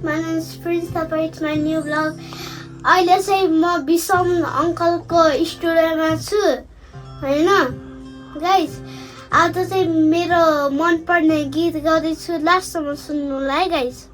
my name is Prince Thapa. It's my new vlog. अहिले चाहिँ म विषम अङ्कलको स्टुडियोमा छु हैन गाइस। आज चाहिँ मेरो मनपर्ने गीत गाउँदैछु, लास्टसम्म सुन्नुलाई है गाइस।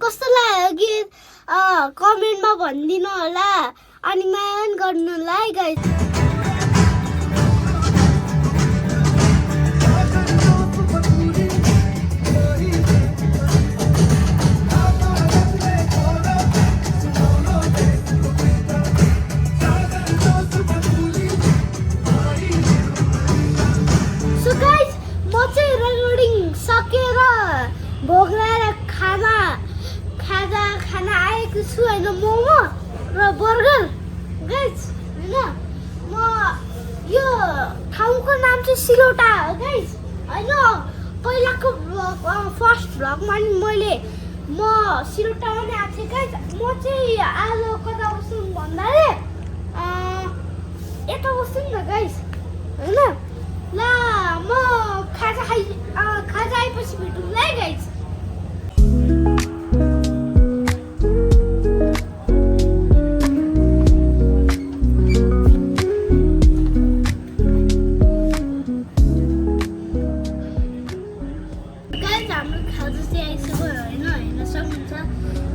कस्तो लाग्यो गीत कमेन्टमा भनिदिनु होला अनि माया गर्नु होला है गाइस। सो गाइस म चाहिँ रेकर्डिङ सकेर भोक लागेर खाना आएको छु हैन, मोमो र बर्गर गाइस हैन। म यो ठाउँको नाम चाहिँ सिलौटा हो गाइस हैन। पहिलाको फर्स्ट भ्लगमा नि म सिलौटामा नै आएको थिएँ गाइस। म चाहिँ आज कता बस्छु भन्दा यता बस्छु नि त गाइस हैन। ल म खाजा आएपछि भेटौँ है गाइस।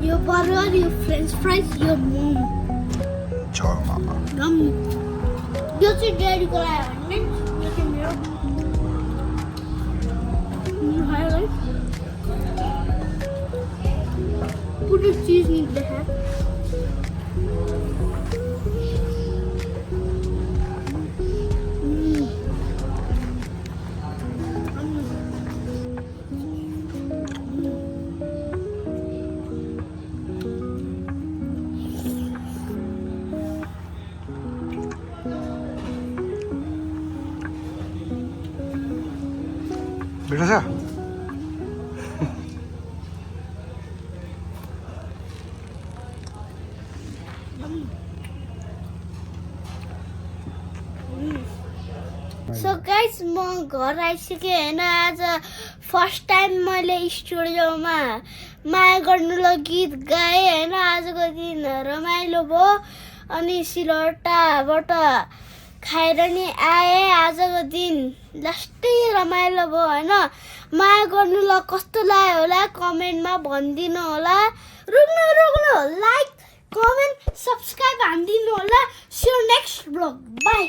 यो बर्गर, यो फ्रेन्च फ्राइज, यो मोमो यो चाहिँ डेरीको लागि होइन, यो चाहिँ मेरो पुरै चिज निक्लेछ। बेटा छ सो गाइस म घर आइसकेँ हैन। आज फर्स्ट टाइम मैले स्टुडियोमा माया गर्नुलाई गीत गाएँ हैन। आजको दिन रमाइलो भयो अनि सिलौटाबाट खाएर नि आए। आजको दिन लास्टै रमाइलो भयो हैन। माया गर्नुलाई कस्तो लाग्यो होला कमेन्टमा भनिदिनु होला। रुक्नु लाइक कमेन्ट सब्स्क्राइब हानिदिनु होला। See you next blog by.